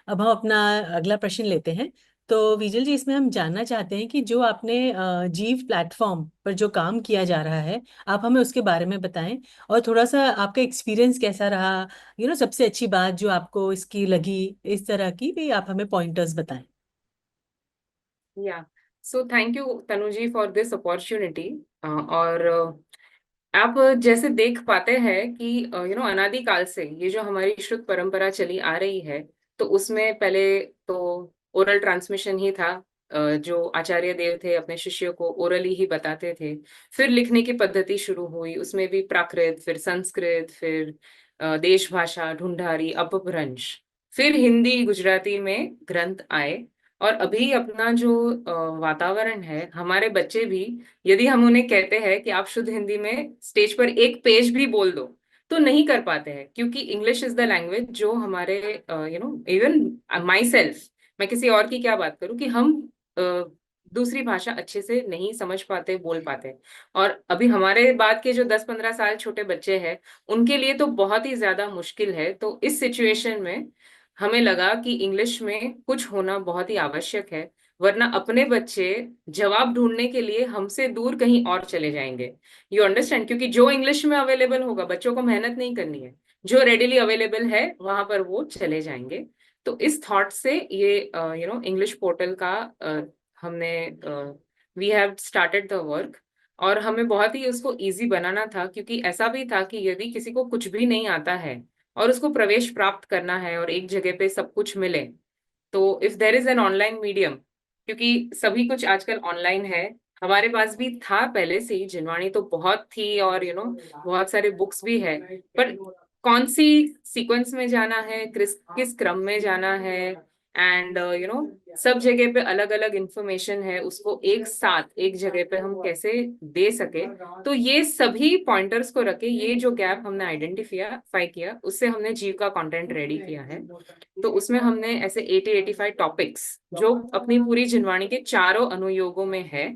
अब हम अपना अगला प्रश्न लेते हैं। तो विजल जी, इसमें हम जानना चाहते हैं कि जो आपने जीव प्लेटफॉर्म पर जो काम किया जा रहा है, आप हमें उसके बारे में बताएं। और थोड़ा सा आपका एक्सपीरियंस कैसा रहा, सबसे अच्छी बात जो आपको इसकी लगी, इस तरह की भी आप हमें पॉइंटर्स बताएं। या so thank you Tanu ji for this opportunity. और आप जैसे देख पाते हैं कि अनादिकाल से ये जो हमारी श्रुत परंपरा चली आ रही है, तो उसमें पहले तो ओरल ट्रांसमिशन ही था। जो आचार्य देव थे अपने शिष्यों को ओरली ही बताते थे। फिर लिखने की पद्धति शुरू हुई, उसमें भी प्राकृत, फिर संस्कृत, फिर देश भाषा, ढूंढारी, अपभ्रंश, फिर हिंदी गुजराती में ग्रंथ आए। और अभी अपना जो वातावरण है, हमारे बच्चे भी, यदि हम उन्हें कहते हैं कि आप शुद्ध हिंदी में स्टेज पर एक पेज भी बोल दो, तो नहीं कर पाते हैं, क्योंकि इंग्लिश इज द लैंग्वेज जो हमारे इवन माई सेल्फ, मैं किसी और की क्या बात करूं, कि हम अ, दूसरी भाषा अच्छे से नहीं समझ पाते, बोल पाते। और अभी हमारे बाद के जो 10-15 साल छोटे बच्चे हैं, उनके लिए तो बहुत ही ज्यादा मुश्किल है। तो इस सिचुएशन में हमें लगा कि इंग्लिश में कुछ होना बहुत ही आवश्यक है, वरना अपने बच्चे जवाब ढूंढने के लिए हमसे दूर कहीं और चले जाएंगे। You understand? क्योंकि जो इंग्लिश में अवेलेबल होगा, बच्चों को मेहनत नहीं करनी है, जो रेडिली अवेलेबल है वहां पर वो चले जाएंगे। तो इस थॉट से ये इंग्लिश पोर्टल का हमने we have started the work. और हमें बहुत ही उसको इजी बनाना था, क्योंकि ऐसा भी था कि यदि किसी को कुछ भी नहीं आता है और उसको प्रवेश प्राप्त करना है और एक जगह पे सब कुछ मिले, तो if there is an online medium, क्योंकि सभी कुछ आजकल ऑनलाइन है। हमारे पास भी था पहले से ही, जिनवाणी तो बहुत थी, और बहुत सारे बुक्स भी है। पर कौन सी सीक्वेंस में जाना है, किस किस क्रम में जाना है, एंड सब जगह पे अलग अलग इंफॉर्मेशन है, उसको एक साथ एक जगह पे हम कैसे दे सके। तो ये सभी पॉइंटर्स को रखे, ये जो गैप हमने आइडेंटिफाई किया, उससे हमने जीव का कंटेंट रेडी किया है। तो उसमें हमने ऐसे 80-85 टॉपिक्स, जो अपनी पूरी जिनवाणी के चारों अनुयोगों में है,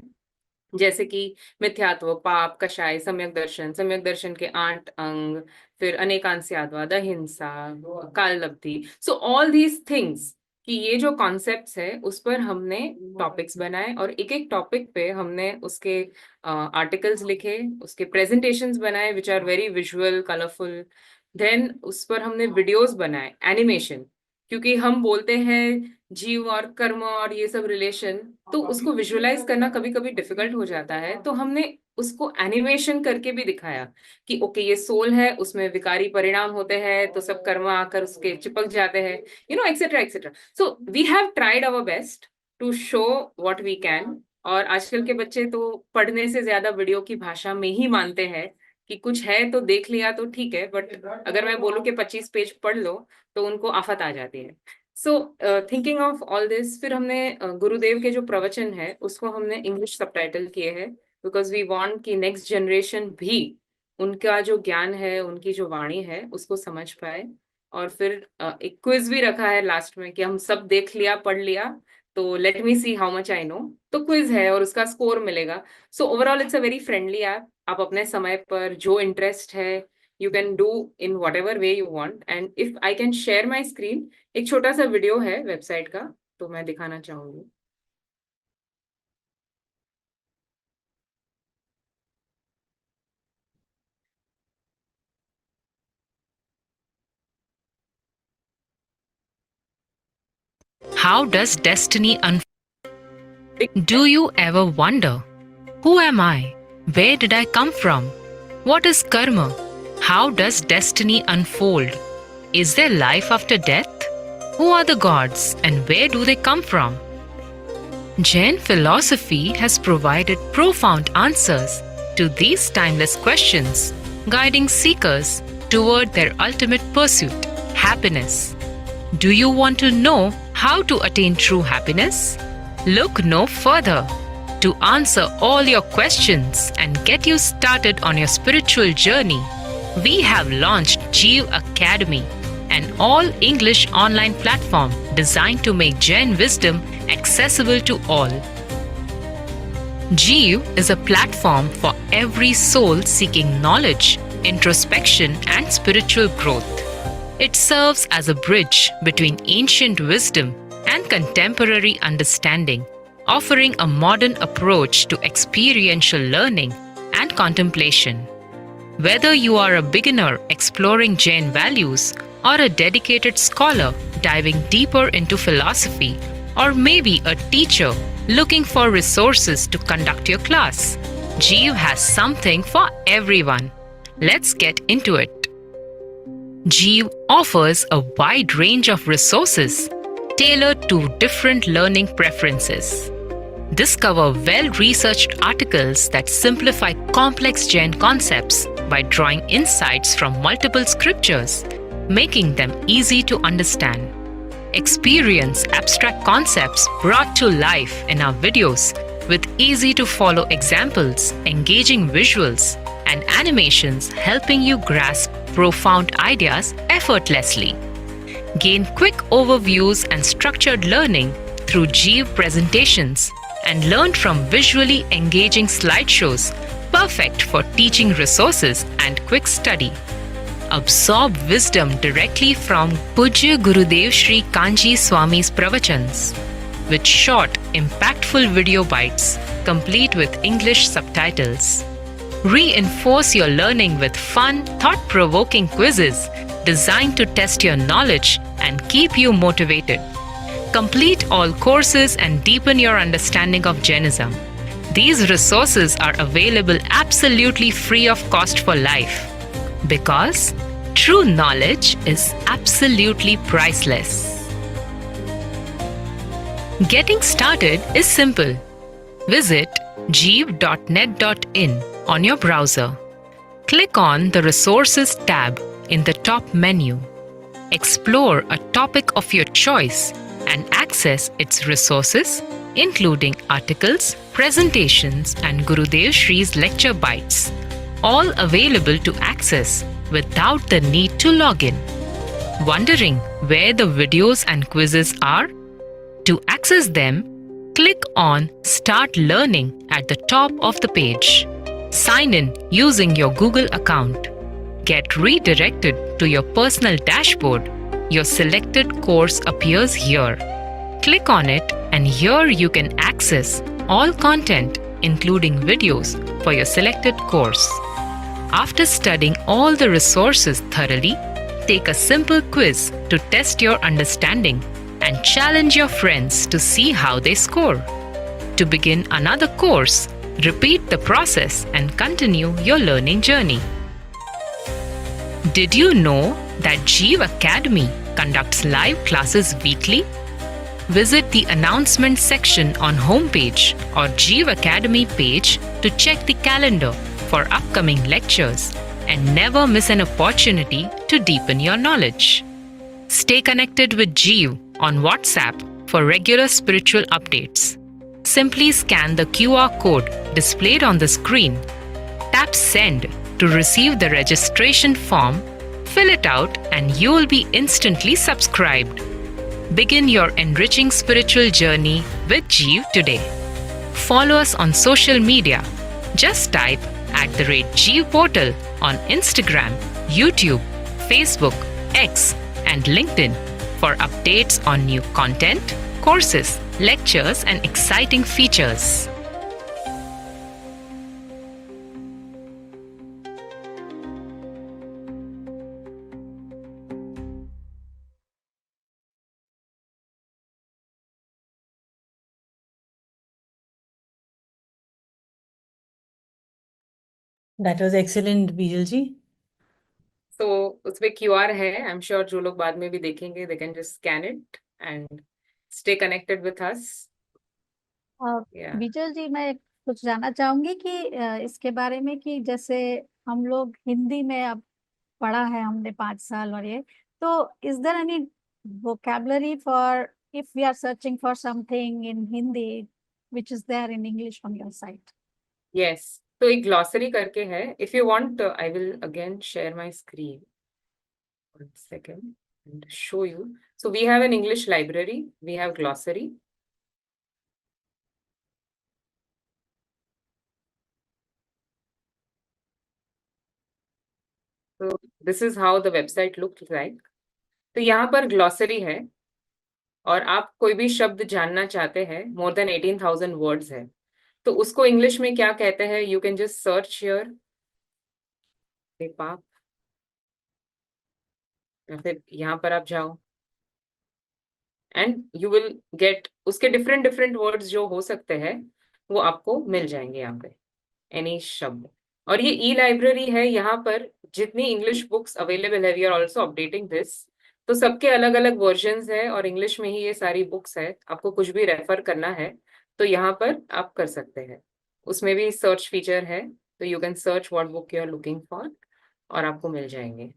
जैसे कि मिथ्यात्व, पाप, कषाय, सम्यक दर्शन के 8 अंग, फिर अनेकांस्याद्वाद, अहिंसा, काल लब्धि, सो ऑल दीज थिंग्स, कि ये जो कॉन्सेप्ट्स है उस पर हमने टॉपिक्स बनाए, और एक एक टॉपिक पे हमने उसके आर्टिकल्स लिखे, उसके प्रेजेंटेशंस बनाए which are very visual, colourful. Then उस पर हमने वीडियोस बनाए, एनिमेशन, क्योंकि हम बोलते हैं जीव और कर्म और ये सब रिलेशन, तो उसको विजुअलाइज करना कभी कभी डिफिकल्ट हो जाता है। तो हमने उसको एनिमेशन करके भी दिखाया कि ओके, ये सोल है, उसमें विकारी परिणाम होते हैं, तो सब कर्म आकर उसके चिपक जाते हैं, etcetera etcetera. So we have tried our best to show what we can. और आजकल के बच्चे तो पढ़ने से ज्यादा वीडियो की भाषा में ही मानते हैं, कि कुछ है तो देख लिया तो ठीक है, बट अगर मैं बोलूँ कि 25 पेज पढ़ लो, तो उनको आफत आ जाती है। सो थिंकिंग ऑफ ऑल दिस, फिर हमने गुरुदेव के जो प्रवचन है उसको हमने इंग्लिश सबटाइटल किए हैं, बिकॉज वी वांट कि नेक्स्ट जनरेशन भी उनका जो ज्ञान है, उनकी जो वाणी है, उसको समझ पाए। और फिर एक क्विज भी रखा है लास्ट में, कि हम सब देख लिया, पढ़ लिया, तो let me see how much I know. तो क्विज है और उसका स्कोर मिलेगा। So overall it's a very friendly app. आप अपने समय पर जो इंटरेस्ट है, you can do in what ever way you want. And if I can share my screen, एक छोटा सा वीडियो है वेबसाइट का, तो मैं दिखाना चाहूंगी। How does destiny unfold? Do you ever wonder, who am I? Where did I come from? What is karma? How does destiny unfold? Is there life after death? Who are the gods and where do they come from? Jain philosophy has provided profound answers to these timeless questions, guiding seekers toward their ultimate pursuit, happiness. Do you want to know how to attain true happiness? Look no further. To answer all your questions and get you started on your spiritual journey, we have launched Jeev Academy, an all English online platform designed to make Jain wisdom accessible to all. Jeev is a platform for every soul seeking knowledge, introspection, and spiritual growth. It serves as a bridge between ancient wisdom and contemporary understanding, offering a modern approach to experiential learning and contemplation. Whether you are a beginner exploring Jain values or a dedicated scholar diving deeper into philosophy, or maybe a teacher looking for resources to conduct your class, Jeev has something for everyone. Let's get into it. Jeev offers a wide range of resources tailored to different learning preferences. Discover well researched articles that simplify complex Jain concepts by drawing insights from multiple scriptures, making them easy to understand. Experience abstract concepts brought to life in our videos with easy to follow examples, engaging visuals, and animations helping you grasp profound ideas effortlessly. Gain quick overviews and structured learning through Jeev presentations and learn from visually engaging slideshows perfect for teaching resources and quick study. Absorb wisdom directly from Pujya Gurudev Sri Kanji Swami's pravachans with short, impactful video bites complete with English subtitles. Reinforce your learning with fun, thought-provoking quizzes designed to test your knowledge and keep you motivated. Complete all courses and deepen your understanding of Jainism. These resources are available absolutely free of cost for life because true knowledge is absolutely priceless. Getting started is simple. Visit jeev.net.in on your browser. Click on the Resources tab in the top menu. Explore a topic of your choice and access its resources, including articles, presentations, and Gurudev Shri's lecture bites, all available to access without the need to log in. Wondering where the videos and quizzes are? To access them, click on Start Learning at the top of the page. Sign in using your Google account. Get redirected to your personal dashboard. Your selected course appears here. Click on it, and here you can access all content, including videos, for your selected course. After studying all the resources thoroughly, take a simple quiz to test your understanding and challenge your friends to see how they score. To begin another course, repeat the process and continue your learning journey. Did you know that Jeev Academy conducts live classes weekly? Visit the announcement section on homepage or Jeev Academy page to check the calendar for upcoming lectures and never miss an opportunity to deepen your knowledge. Stay connected with Jeev on WhatsApp for regular spiritual updates. Simply scan the QR code displayed on the screen. Tap Send to receive the registration form, fill it out, and you will be instantly subscribed. Begin your enriching spiritual journey with Jeev today. Follow us on social media. Just type @Jeev Portal on Instagram, YouTube, Facebook, X, and LinkedIn for updates on new content, courses, lectures, and exciting features. That was excellent, Bijal ji. So उसपे QR है. I'm sure जो लोग बाद में भी देखेंगे, they can just scan it and stay connected with us. Yeah. Vijal ji, मैं कुछ जानना चाहूंगी कि इसके बारे में कि जैसे हम लोग हिंदी में अब पढ़ा है हमने 5 साल, और ये तो is there any vocabulary for if we are searching for something in Hindi which is there in English from your site? Yes. तो एक glossary करके है. If you want, I will again share my screen. 1 second and show you. So we have an English library. We have glossary. So this is how the website looks like. तो यहाँ पर glossary है, और आप कोई भी शब्द जानना चाहते हैं, मोर देन 18,000 वर्ड्स है, तो उसको इंग्लिश में क्या कहते हैं, you can just search here पाप, या फिर यहाँ पर आप जाओ एंड यू विल गेट उसके डिफरेंट डिफरेंट वर्ड्स जो हो सकते हैं वो आपको मिल जाएंगे यहाँ पे, एनी शब्द। और ये ई लाइब्रेरी है, यहाँ पर जितनी इंग्लिश बुक्स अवेलेबल है, we are also updating this, तो सबके अलग अलग वर्जन्स है और इंग्लिश में ही ये सारी बुक्स है। आपको कुछ भी रेफर करना है तो यहाँ पर आप कर सकते हैं। उसमें भी सर्च फीचर है, तो you can search what book you are looking for और आपको मिल जाएंगे।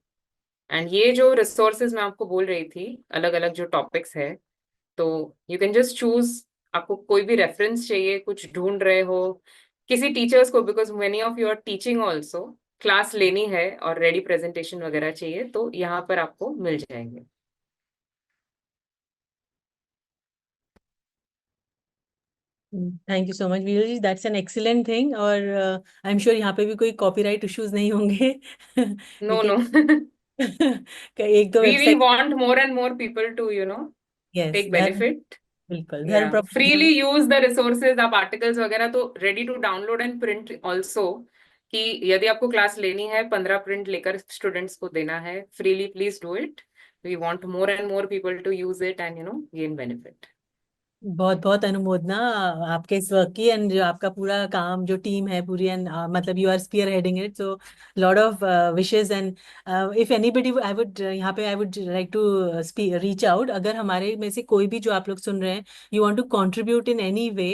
एंड ये जो रिसोर्सेज मैं आपको बोल रही थी, अलग अलग जो टॉपिक्स है, तो यू कैन जस्ट चूज, आपको कोई भी रेफरेंस चाहिए, कुछ ढूंढ रहे हो किसी टीचर्स को, because many of you are teaching also, class लेनी है और रेडी प्रेजेंटेशन वगैरह चाहिए, तो यहाँ पर आपको मिल जाएंगे। Thank you so much Viru ji, that's an excellent thing. और आई एम श्योर यहाँ पे भी कोई कॉपीराइट इश्यूज नहीं होंगे। We know no. कैन एक दो we website. Want more and more people to yes, take Dharma, benefit, बिल्कुल धर्म या प्रबंधन। Freely use the resources. आप आर्टिकल्स वगैरह तो ready to download and print also, कि यदि आपको क्लास लेनी है 15 प्रिंट लेकर स्टूडेंट्स को देना है freely, please do it. We want more and more people to use it and gain benefit. बहुत बहुत अनुमोदना आपके इस वर्क की, एंड जो आपका पूरा काम, जो टीम है पूरी, एंड मतलब you are spearheading it, so lot of wishes. And if anybody, I would यहाँ पे I would like to reach out, अगर हमारे में से कोई भी जो आप लोग सुन रहे हैं, you want to contribute in any way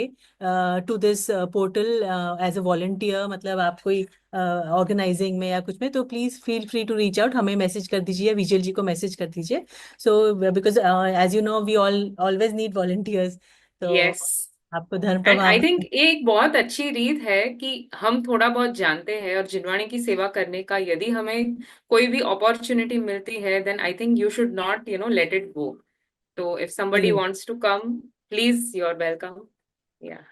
to this portal as a volunteer, मतलब आप कोई ऑर्गेनाइजिंग में या कुछ में, तो please feel free to reach out, हमें मैसेज कर दीजिए, विजल जी को मैसेज कर दीजिए। So because as you know we all always need volunteers, तो यस, आपको धर्म एंड आई थिंक प्रभाव। एक बहुत अच्छी रीत है कि हम थोड़ा बहुत जानते हैं, और जिनवाणी की सेवा करने का यदि हमें कोई भी अपॉर्चुनिटी मिलती है, then I think you should not let it go. तो if somebody wants to come, please, you're welcome. Yeah.